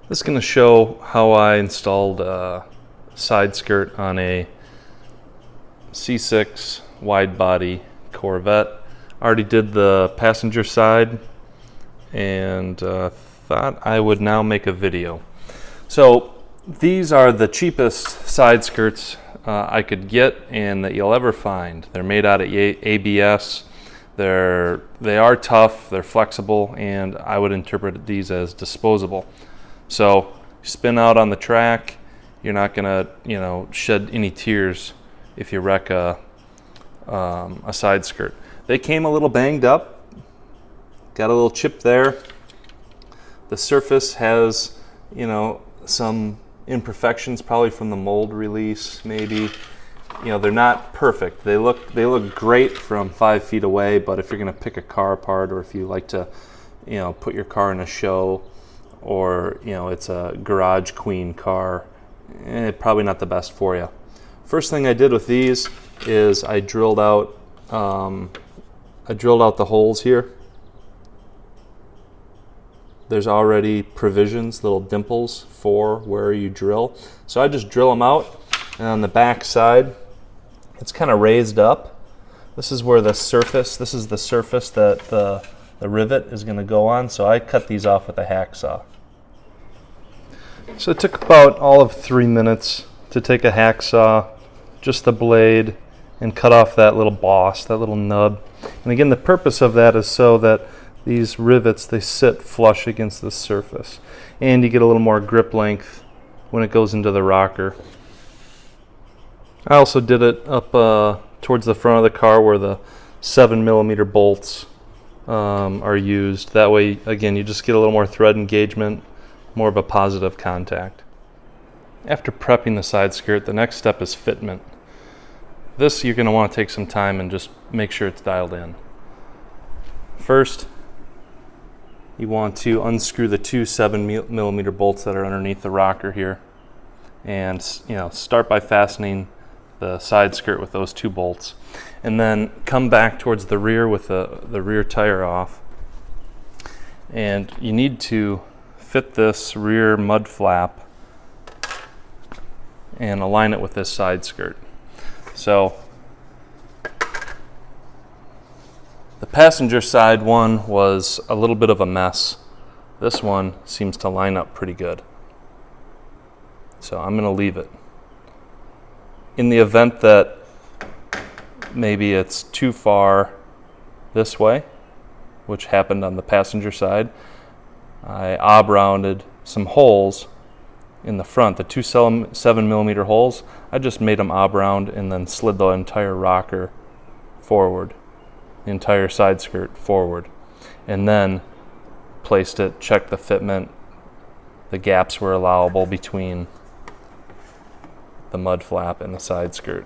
This is going to show how I installed a side skirt on a C6 wide body Corvette. I already did the passenger side and thought I would now make a video. So these are the cheapest side skirts I could get and that you'll ever find. They're made out of ABS. They are tough, they're flexible, and I would interpret these as disposable. So you spin out on the track, you're not gonna, shed any tears if you wreck a side skirt. They came a little banged up, got a little chip there. The surface has, some imperfections, probably from the mold release, maybe. They're not perfect. They look great from 5 feet away, but if you're gonna pick a car apart, or if you like to, put your car in a show, or it's a garage queen car, probably not the best for you. First thing I did with these is I drilled out the holes here. There's already provisions, little dimples for where you drill. So I just drill them out, and on the back side, it's kind of raised up. This is where this is the surface that the rivet is going to go on. So I cut these off with a hacksaw. So it took about all of 3 minutes to take a hacksaw, just the blade, and cut off that little boss, that little nub. And again, the purpose of that is so that these rivets, they sit flush against the surface, and you get a little more grip length when it goes into the rocker. I also did it up towards the front of the car where the 7mm bolts are used. That way, again, you just get a little more thread engagement, more of a positive contact. After prepping the side skirt, the next step is fitment. This you're going to want to take some time and just make sure it's dialed in. First, you want to unscrew the two 7mm bolts that are underneath the rocker here, and start by fastening the side skirt with those two bolts, and then come back towards the rear with the rear tire off, and you need to fit this rear mud flap and align it with this side skirt. So the passenger side one was a little bit of a mess. This one seems to line up pretty good. So I'm going to leave it. In the event that maybe it's too far this way, which happened on the passenger side, I ob-rounded some holes in the front, the two 7mm holes. I just made them ob-round and then slid the entire rocker forward, the entire side skirt forward, and then placed it, checked the fitment. The gaps were allowable between the mud flap and the side skirt.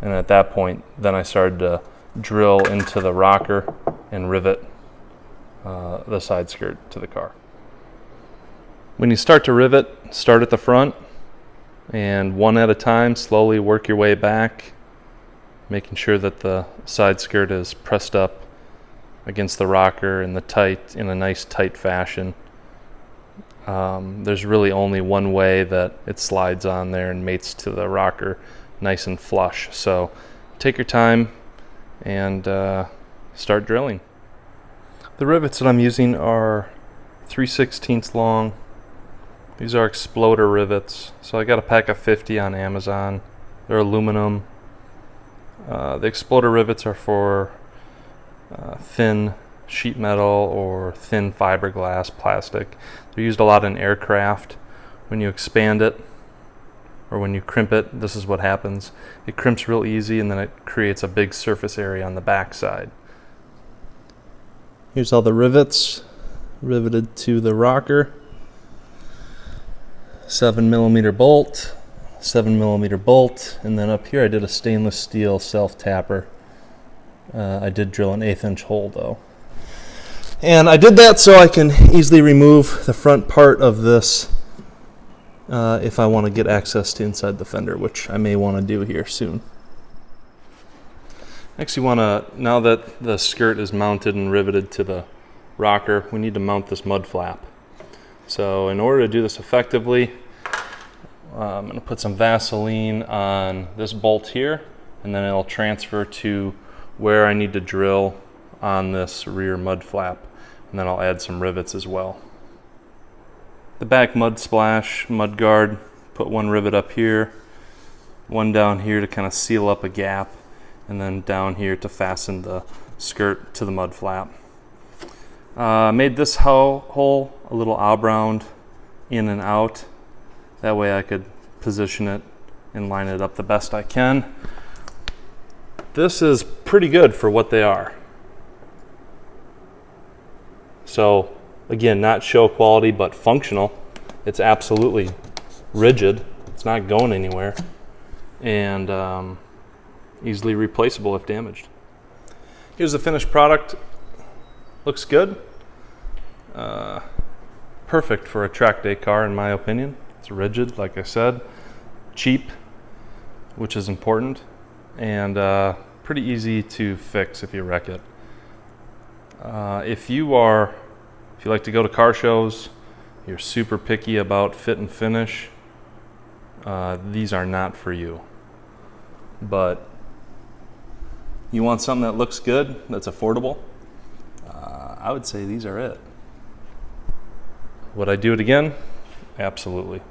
And at that point, then I started to drill into the rocker and rivet the side skirt to the car. When you start to rivet, start at the front, and one at a time, slowly work your way back, making sure that the side skirt is pressed up against the rocker in a nice tight fashion. There's really only one way that it slides on there and mates to the rocker nice and flush. So take your time and start drilling. The rivets that I'm using are 3/16 long. These are exploder rivets. So I got a pack of 50 on Amazon. They're aluminum. The exploder rivets are for thin sheet metal or thin fiberglass plastic. They're used a lot in aircraft. When you expand it or when you crimp it, this is what happens. It crimps real easy, and then it creates a big surface area on the back side. Here's all the rivets riveted to the rocker. 7mm bolt, 7mm bolt, and then up here I did a stainless steel self-tapper. I did drill an 1/8 inch hole though. And I did that so I can easily remove the front part of this if I want to get access to inside the fender, which I may want to do here soon. Next, you want to, now that the skirt is mounted and riveted to the rocker, we need to mount this mud flap. So in order to do this effectively, I'm going to put some Vaseline on this bolt here, and then it'll transfer to where I need to drill on this rear mud flap, and then I'll add some rivets as well. The back mud splash, mud guard, put one rivet up here, one down here to kind of seal up a gap, and then down here to fasten the skirt to the mud flap. Made this hole a little obround in and out. That way I could position it and line it up the best I can. This is pretty good for what they are. So again, not show quality, but functional. It's absolutely rigid. It's not going anywhere. And easily replaceable if damaged. Here's the finished product. Looks good. Perfect for a track day car in my opinion. It's rigid, like I said, cheap, which is important, and pretty easy to fix if you wreck it. If you like to go to car shows, you're super picky about fit and finish, these are not for you. But you want something that looks good, that's affordable, I would say these are it. Would I do it again? Absolutely.